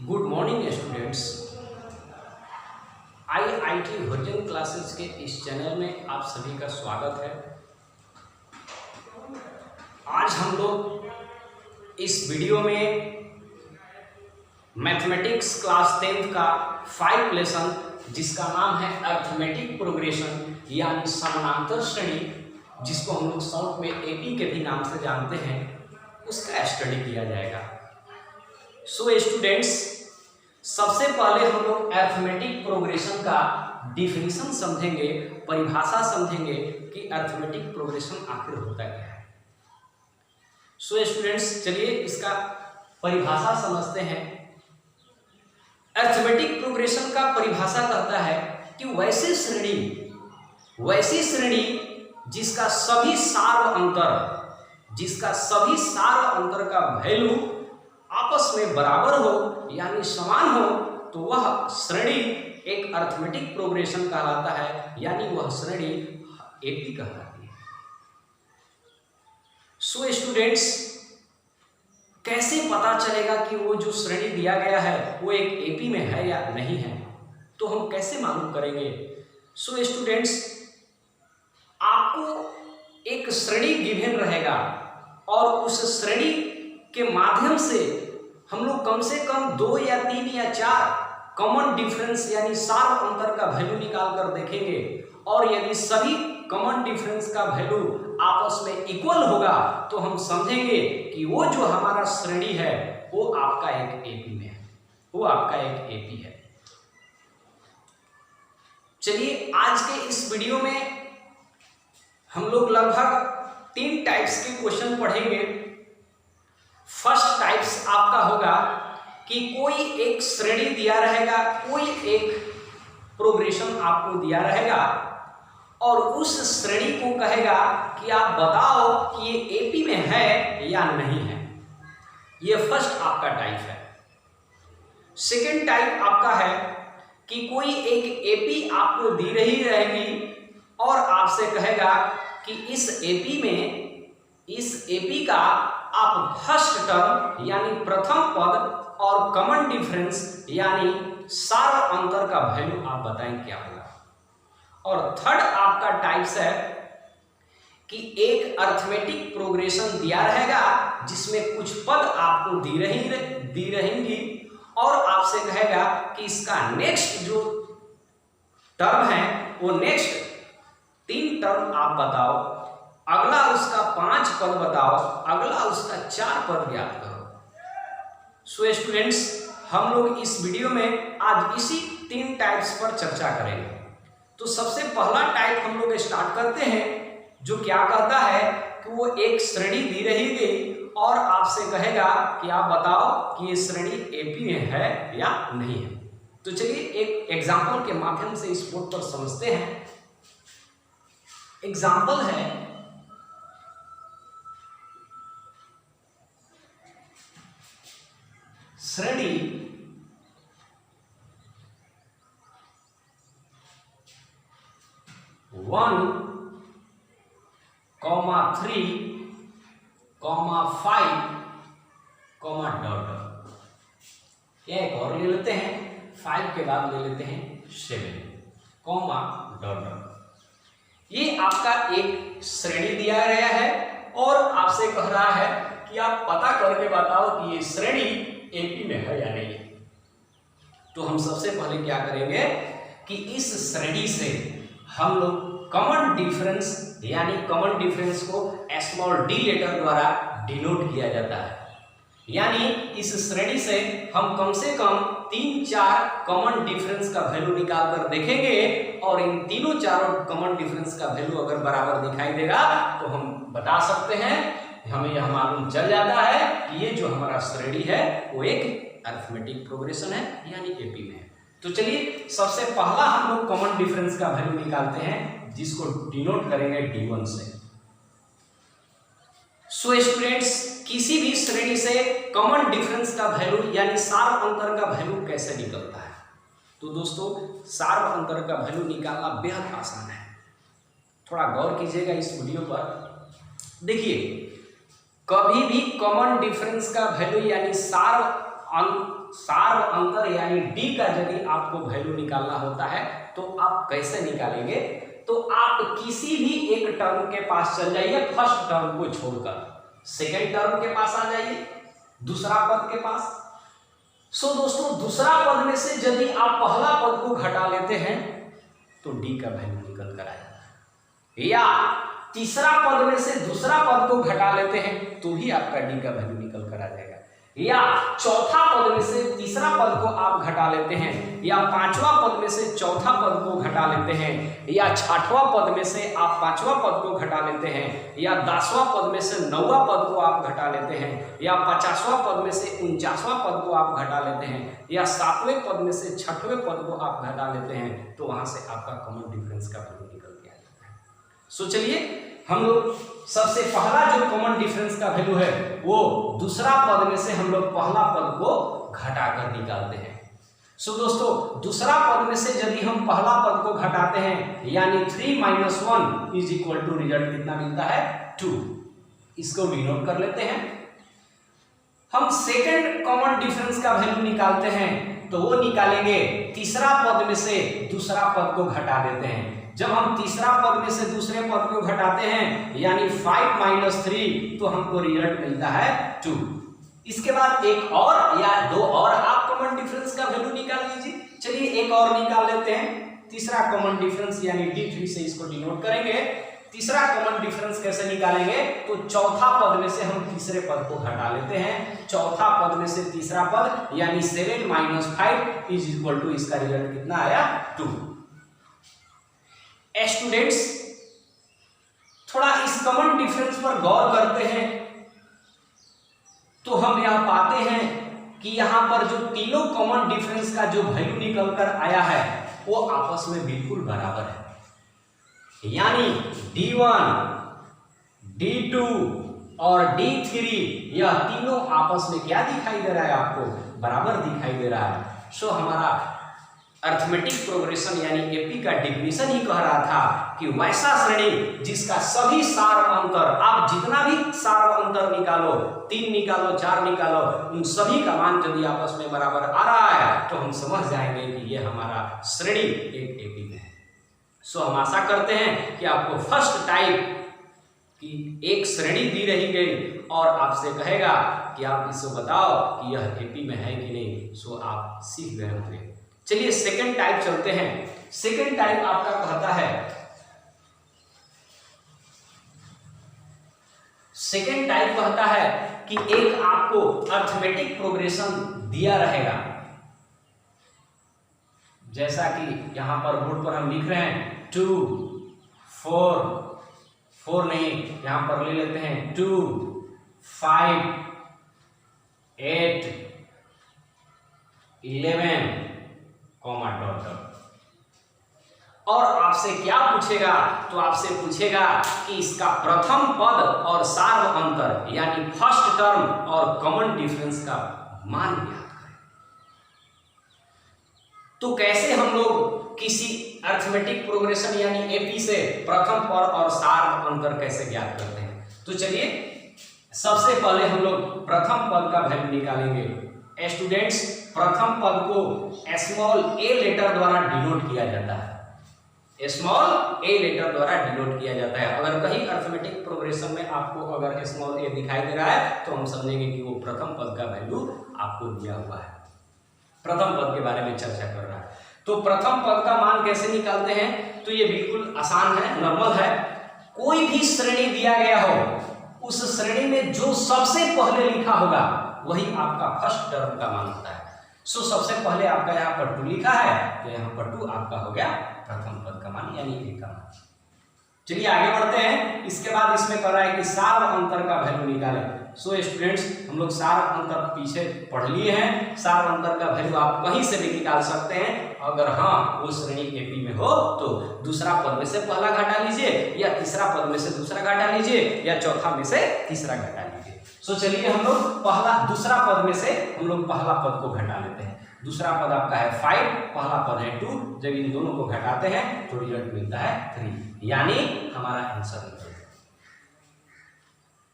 Good morning students. IIT version classes के इस channel में आप सभी का स्वागत है। आज हम लोग इस वीडियो में मैथमेटिक्स क्लास 10th का 5 लेसन जिसका नाम है अर्थमेटिक प्रोग्रेशन यानी समानांतर श्रेणी, जिसको हम लोग शॉर्ट में एपी के भी नाम से जानते हैं, उसका स्टडी किया जाएगा। सो स्टूडेंट्स, सबसे पहले हम लोग अर्थमेटिक प्रोग्रेशन का डिफिनीशन समझेंगे, परिभाषा समझेंगे कि अर्थमेटिक प्रोग्रेशन आखिर होता क्या है। सो स्टूडेंट्स, चलिए इसका परिभाषा समझते हैं। अर्थमेटिक प्रोग्रेशन का परिभाषा कहता है कि वैसी श्रेणी जिसका सभी सार अंतर का वैल्यू आपस में बराबर हो यानी समान हो, तो वह श्रेणी एक अर्थमेटिक प्रोग्रेशन कहलाता है, यानी वह श्रेणी एपी कहलाती है। सो स्टूडेंट्स, कैसे पता चलेगा कि वो जो श्रेणी दिया गया है वो एक एपी में है या नहीं है, तो हम कैसे मालूम करेंगे। सो स्टूडेंट्स, आपको एक श्रेणी गिवन रहेगा और उस श्रेणी के माध्यम से हम लोग कम से कम 2 या 3 या 4 कॉमन डिफरेंस यानी सार अंतर का वैल्यू निकाल कर देखेंगे, और यदि सभी कॉमन डिफरेंस का वैल्यू आपस में इक्वल होगा तो हम समझेंगे कि वो जो हमारा श्रेणी है वो आपका एक एपी में है, वो आपका एक एपी है। चलिए, आज के इस वीडियो में हम लोग लगभग 3 टाइप्स के क्वेश्चन पढ़ेंगे। फर्स्ट टाइप्स आपका होगा कि कोई एक श्रेणी दिया रहेगा, कोई एक प्रोग्रेशन आपको दिया रहेगा और उस श्रेणी को कहेगा कि आप बताओ कि ये एपी में है या नहीं है। ये फर्स्ट आपका टाइप है। सेकंड टाइप आपका है कि कोई एक एपी आपको दी रही रहेगी और आपसे कहेगा कि इस एपी का आप फर्स्ट टर्म यानी प्रथम पद और कॉमन डिफरेंस यानी सार अंतर का वैल्यू आप बताएं क्या होगा। और थर्ड आपका टाइप्स है कि एक अर्थमेटिक प्रोग्रेशन दिया रहेगा जिसमें कुछ पद आपको दी रहेंगी और आपसे कहेगा कि इसका नेक्स्ट जो टर्म है वो नेक्स्ट 3 टर्म आप बताओ, अगला उसका 5 पद बताओ, अगला उसका 4 पद ज्ञात करो। सो स्टूडेंट्स, हम लोग इस वीडियो में आज इसी 3 टाइप्स पर चर्चा करेंगे। तो सबसे पहला टाइप हम लोग स्टार्ट करते हैं, जो क्या कहता है कि वो एक श्रेणी दी रही गई और आपसे कहेगा कि आप बताओ कि ये श्रेणी एपी में है या नहीं है। तो चलिए एक एग्जाम्पल के माध्यम से इस बोर्ड पर समझते हैं। एग्जाम्पल है, श्रेणी 1, 3, 5, डॉट। एक और ले लेते हैं, 5 के बाद ले लेते हैं 7, डॉट। ये आपका एक श्रेणी दिया गया है और आपसे कह रहा है कि आप पता करके बताओ कि ये श्रेणी एपी में है या नहीं। तो हम सबसे पहले क्या करेंगे कि इस श्रेणी से हम लोग कॉमन डिफरेंस यानी कॉमन डिफरेंस को स्मॉल डी लेटर द्वारा डिनोट किया जाता है, यानी इस श्रेणी से हम कम से कम 3-4 कॉमन डिफरेंस का वैल्यू निकाल कर देखेंगे और इन तीनों चारों कॉमन डिफरेंस का वैल्यू अगर बराबर दिखाई देगा तो हम बता सकते हैं, हमें यह मालूम चल जाता है कि ये जो हमारा श्रेणी है वो एक अरिथमेटिक प्रोग्रेशन है यानी एपी में है। तो चलिए सबसे पहला हम लोग कॉमन डिफरेंस का वैल्यू निकालते हैं, जिसको डिनोट करेंगे D1 से। सो स्टूडेंट्स, किसी भी श्रेणी से कॉमन डिफरेंस का वैल्यू यानी सार अंतर का वैल्यू कैसे निकलता है। तो दोस्तों, सार अंतर का वैल्यू निकालना बेहद आसान है, थोड़ा गौर कीजिएगा इस वीडियो पर। देखिए, कभी भी कॉमन डिफरेंस का वैल्यू यानी सार सार अंतर यानी डी का यदि आपको वैल्यू निकालना होता है तो आप कैसे निकालेंगे, तो आप किसी भी एक टर्म के पास चल जाइए, फर्स्ट टर्म को छोड़कर सेकेंड टर्म के पास आ जाइए, दूसरा पद के पास। सो दोस्तों दूसरा पद में से यदि आप पहला पद को घटा लेते हैं तो डी का वैल्यू निकल कर आएगा, या तीसरा पद में से दूसरा पद को घटा लेते हैं तो भी आपका डी का वैल्यू निकल कर आ जाएगा, या चौथा पद में से तीसरा पद को आप घटा लेते हैं, या पांचवा पद में से चौथा पद को घटा लेते हैं, या छठवां पद में से आप पांचवा पद को घटा लेते हैं, या 10वां पद में से 9वां पद को आप घटा लेते हैं, या 50वां पद में से 49वां पद को आप घटा लेते हैं, या 7वें पद में से 6वें पद को आप घटा लेते हैं, तो वहां से आपका कॉमन डिफरेंस का वैल्यू निकल के आ जाता है। सो चलिए हम लोग सबसे पहला जो कॉमन डिफरेंस का वैल्यू है वो दूसरा पद में से हम लोग पहला पद को घटाकर निकालते हैं। सो दोस्तों दूसरा पद में से यदि हम पहला पद को घटाते हैं यानी 3 - 1 इज इक्वल टू रिजल्ट कितना मिलता है 2। इसको डिनोट कर लेते हैं। हम सेकंड कॉमन डिफरेंस का वैल्यू निकालते हैं तो वो निकालेंगे तीसरा पद में से दूसरा पद को घटा देते हैं। जब हम तीसरा पद में से दूसरे पद को घटाते हैं यानी 5 - 3 तो हमको रिजल्ट मिलता है 2। इसके बाद एक और या दो और आप कॉमन डिफरेंस का वैल्यू निकाल लीजिए। चलिए एक और निकाल लेते हैं। तीसरा कॉमन डिफरेंस यानी D3 से इसको डिनोट करेंगे। तीसरा कॉमन डिफरेंस कैसे निकालेंगे, तो चौथा पद में से हम तीसरे पद को घटा लेते हैं। चौथा पद में से तीसरा पद यानी 7 - 5 इज इक्वल टू इसका रिजल्ट कितना आया 2। स्टूडेंट्स थोड़ा इस कॉमन डिफरेंस पर गौर करते हैं तो हम यहां पाते हैं कि यहां पर जो तीनों कॉमन डिफरेंस का जो वैल्यू निकल कर आया है वो आपस में बिल्कुल बराबर है। यानी D1, D2 और D3 यह तीनों आपस में क्या दिखाई दे रहा है, आपको बराबर दिखाई दे रहा है। सो हमारा अर्थमेटिक प्रोग्रेशन यानी एपी का डिफिनीशन ही कह रहा था कि वैसा श्रेणी जिसका सभी सार अंतर, आप जितना भी सार अंतर निकालो, 3 निकालो, 4 निकालो, उन सभी का मान यदि आपस में बराबर आ रहा है तो हम समझ जाएंगे कि ये हमारा श्रेणी एक एपी में है। सो हम आशा करते हैं कि आपको फर्स्ट टाइप की एक श्रेणी दी रही गई और आपसे कहेगा कि आप इसको बताओ कि यह एपी में है कि नहीं। सो आप सीख गए होंगे। चलिए सेकंड टाइप चलते हैं। सेकंड टाइप आपका कहता है, सेकंड टाइप कहता है कि एक आपको अर्थमेटिक प्रोग्रेशन दिया रहेगा, जैसा कि यहां पर बोर्ड पर हम लिख रहे हैं 2 4 नहीं, यहां पर ले लेते हैं 2 5 8 11 कॉमा डॉट डॉट। और आपसे क्या पूछेगा, तो आपसे पूछेगा कि इसका प्रथम पद और सार अंतर यानी फर्स्ट टर्म और कॉमन डिफरेंस का मान ज्ञात करें। तो कैसे हम लोग किसी अर्थमेटिक प्रोग्रेशन यानी एपी से प्रथम पद और सार अंतर कैसे ज्ञात करते हैं, तो चलिए सबसे पहले हम लोग प्रथम पद का वैल्यू निकालेंगे। स्टूडेंट्स प्रथम पद को स्मॉल ए लेटर द्वारा डिनोट किया जाता है। स्मॉल ए लेटर द्वारा डिनोट किया जाता है। अगर कहीं अर्थमेटिक प्रोग्रेशन में आपको अगर स्मॉल ए दिखाई दे रहा है तो हम समझेंगे कि वो प्रथम पद का वैल्यू आपको दिया हुआ है, प्रथम पद के बारे में चर्चा कर रहा है। तो प्रथम पद का मान कैसे निकालते हैं, तो ये बिल्कुल आसान है, नॉर्मल है। कोई भी श्रेणी दिया गया हो, उस श्रेणी में जो सबसे पहले लिखा होगा वही आपका फर्स्ट टर्म का मान होता है। सो सबसे पहले आपका यहाँ पर 2 लिखा है तो यहाँ पर 2 आपका हो गया प्रथम पद का मान यानी ए का मान। चलिए आगे बढ़ते हैं। इसके बाद इसमें कर रहा है कि सार अंतर का वैल्यू निकालें। सो स्टूडेंट्स हम लोग सार अंतर पीछे पढ़ लिए हैं। सार अंतर का वैल्यू आप कहीं से भी निकाल सकते हैं। अगर हाँ वो श्रेणी एपी में हो तो दूसरा पद में से पहला घटा लीजिए, या तीसरा पद में से दूसरा घटा लीजिए, या चौथा में से तीसरा घटा लीजिए। सो चलिए हम लोग दूसरा पद में से हम लोग पहला पद को घटा लेते हैं। दूसरा पद आपका है 5, पहला पद है 2। जब इन दोनों को घटाते हैं तो रिजल्ट मिलता है 3, यानी हमारा आंसर निकल गया।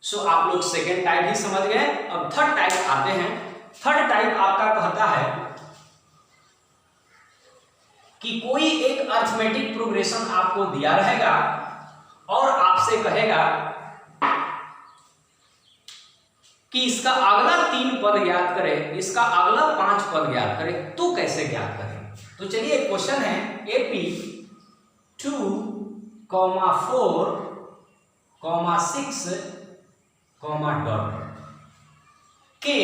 सो आप लोग सेकेंड टाइप ही समझ गए। अब थर्ड टाइप आते हैं। थर्ड टाइप आपका कहता है कि कोई एक अरिथमेटिक प्रोग्रेशन आपको दिया रहेगा और आपसे कहेगा कि इसका अगला 3 पद ज्ञात करें, इसका अगला 5 पद ज्ञात करें, तो कैसे ज्ञात करें। तो चलिए क्वेश्चन है AP 2, 4, 6, डॉट के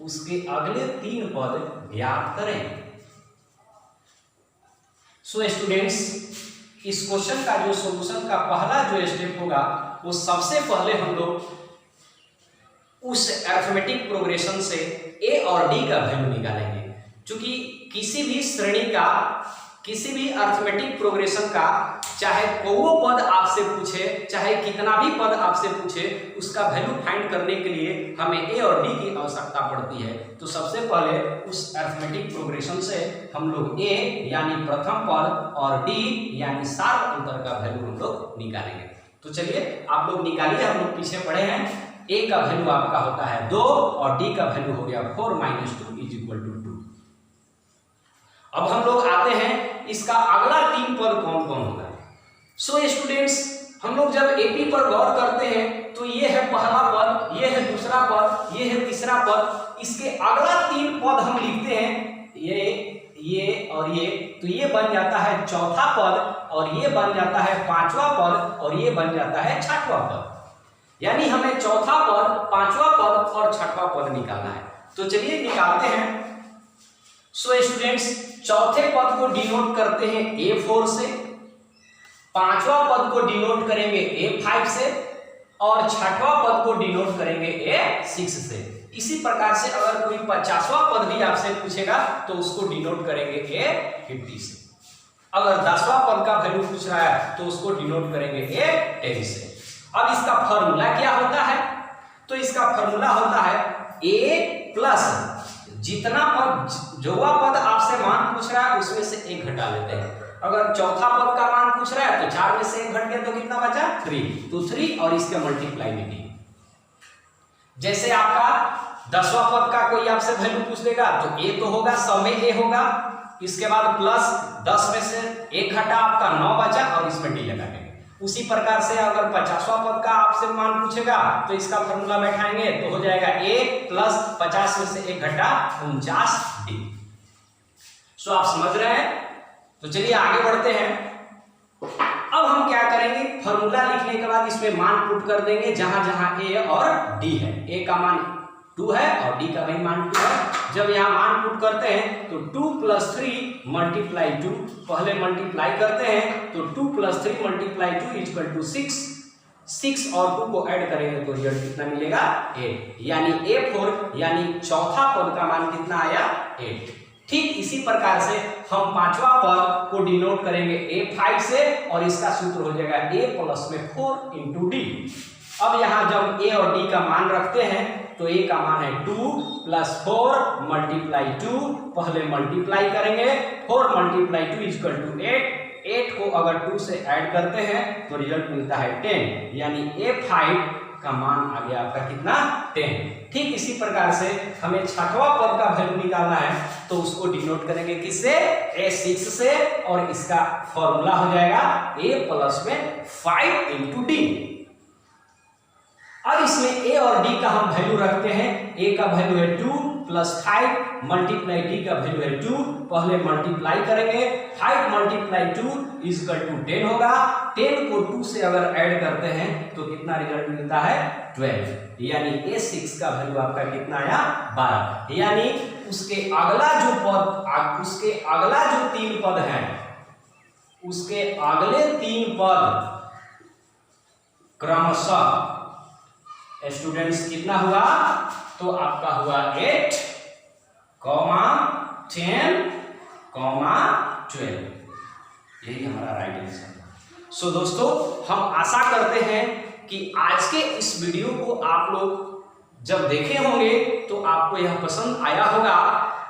उसके अगले 3 पद ज्ञात करें। सो स्टूडेंट्स, इस क्वेश्चन का जो सॉल्यूशन का पहला जो स्टेप होगा वो सबसे पहले हम लोग उस अरिथमेटिक प्रोग्रेशन से ए और डी का वैल्यू निकालेंगे। क्योंकि किसी भी श्रेणी का, किसी भी अरिथमेटिक प्रोग्रेशन का चाहे कोई पद आपसे पूछे, चाहे कितना भी पद आपसे पूछे, उसका वैल्यू फाइंड करने के लिए हमें ए और डी की आवश्यकता पड़ती है। तो सबसे पहले उस अरिथमेटिक प्रोग्रेशन से हम लोग ए यानी प्रथम पद और डी यानी सार अंतर का वैल्यू हम लोग निकालेंगे। तो चलिए आप लोग निकालिए, हम लोग पीछे पढ़े हैं। ए का वैल्यू आपका होता है 2 और डी का वैल्यू हो गया 4 - 2 = 2। अब हम लोग आते हैं इसका अगला 3 पद कौन कौन होगा। सो स्टूडेंट्स, हम लोग जब एपी पर गौर करते हैं तो ये है पहला पद, ये है दूसरा पद, ये है तीसरा पद। इसके अगला 3 पद हम लिखते हैं, ये और ये, तो ये बन जाता है चौथा पद और ये बन जाता है 5वां पद और ये बन जाता है 6वां पद। यानी हमें चौथा पद, 5वां पद और 6वां पद निकालना है। तो चलिए निकालते हैं। सो स्टूडेंट्स, चौथे पद को डिनोट करते हैं A4 से, 5वां पद को डिनोट करेंगे A5 से और 6वां पद को डिनोट करेंगे A6 से। इसी प्रकार से अगर कोई 50वां पद भी आपसे पूछेगा तो उसको डिनोट करेंगे A50 से। अगर 10वां पद का वैल्यू पूछ रहा है तो उसको डिनोट करेंगे A10 से। अब इसका फॉर्मूला क्या होता है? तो इसका फॉर्मूला होता है A प्लस जितना पद, जो पद आपसे मान पूछ रहा है उसमें से 1 घटा लेते हैं। अगर चौथा पद का मान पूछ रहा है तो 4 में से 1 घट गया तो कितना बचा? 3। तो 3 और इसके मल्टीप्लाई में D। जैसे आपका 10वां पद का कोई आपसे वैल्यू पूछ लेगा तो A तो होगा, 100 में A होगा, इसके बाद प्लस 10 में से 1 घटा आपका 9 बचा और इसमें D लगा देंगे। उसी प्रकार से अगर 50वां पद का आपसे मान पूछेगा तो इसका फॉर्मूला बैठाएंगे तो हो जाएगा A प्लस 50 में से 1 घटा 49D। सो आप समझ रहे हैं? तो चलिए आगे बढ़ते हैं। अब हम क्या करेंगे, फॉर्मूला लिखने के बाद इसमें मान पुट कर देंगे जहां जहां A और D है। A का मान 2 है और D का भी मान 2 है। जब यहाँ मान पुट करते हैं तो 2 + 3 × 2, पहले मल्टीप्लाई करते हैं तो 2 + 3 × 2 = 6। 6 और 2 को ऐड करेंगे तो रिजल्ट कितना मिलेगा? 8। यानी A4 यानी चौथा पद का मान कितना आया? 8। ठीक इसी प्रकार से हम 5वां पद को डिनोट करेंगे A5 से और इसका सूत्र हो जाएगा A प्लस में 4 × D। अब यहाँ जब A और D का मान रखते हैं तो A का मान है 2 + 4 × 2, पहले मल्टीप्लाई करेंगे 4 × 2 = 8। 8 को अगर 2 से ऐड करते हैं तो रिजल्ट मिलता है 10। यानी A5 का मान आ गया आपका कितना? 10। ठीक इसी प्रकार से हमें 6वां पद का वैल्यू निकालना है तो उसको डिनोट करेंगे किससे? A6 से और इसका फॉर्मूला हो जाएगा A प्लस में 5 × D। अब इसमें A और D का हम वैल्यू रखते हैं। A का वैल्यू है 2 + 5 × D का वैल्यू है 2, पहले मल्टीप्लाई करेंगे 5 × 2 = 10 होगा। 10 को 2 से अगर ऐड करते हैं तो कितना रिजल्ट मिलता है? 12। यानी A6 का वैल्यू आपका कितना आया? 12। यानी उसके अगला जो पद, उसके अगला जो 3 पद हैं, उसके अगले 3 पद क्रमशः स्टूडेंट्स कितना हुआ? तो आपका हुआ 8, 10, 12। यही हमारा राइट आंसर। सो दोस्तों, हम आशा करते हैं कि आज के इस वीडियो को आप लोग जब देखे होंगे तो आपको यह पसंद आया होगा।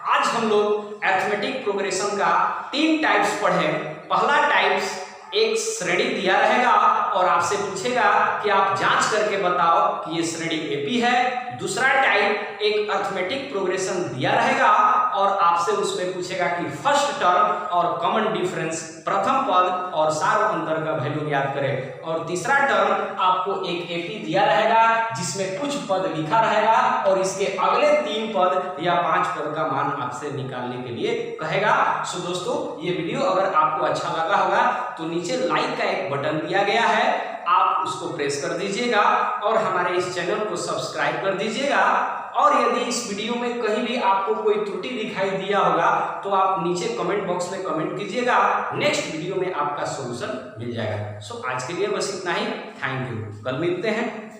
आज आज हम लोग अरिथमेटिक प्रोग्रेशन का 3 टाइप्स पढ़े। पहला टाइप्स एक श्रेणी दिया रहेगा और आपसे पूछेगा कि आप जांच करके बताओ कि ये श्रेणी एपी है। दूसरा टाइप एक अरिथमेटिक प्रोग्रेशन दिया रहेगा और आपसे उसमें पूछेगा कि फर्स्ट टर्म और कॉमन डिफरेंस, प्रथम पद और सार अंतर का वैल्यू ज्ञात करें। और तीसरा टर्म आपको एक एपी दिया रहेगा जिसमें कुछ पद लिखा रहेगा और इसके अगले 3 पद या 5 पद का मान आपसे निकालने के लिए कहेगा। सो दोस्तों, ये वीडियो अगर आपको अच्छा लगा होगा तो नीचे लाइक का एक बटन दिया गया है, आप उसको प्रेस कर दीजिएगा और हमारे इस चैनल को सब्सक्राइब कर दीजिएगा। और यदि इस वीडियो में कहीं भी आपको कोई त्रुटि दिखाई दिया होगा तो आप नीचे कमेंट बॉक्स में कमेंट कीजिएगा, नेक्स्ट वीडियो में आपका सॉल्यूशन मिल जाएगा। सो आज के लिए बस इतना ही। थैंक यू, कल मिलते हैं।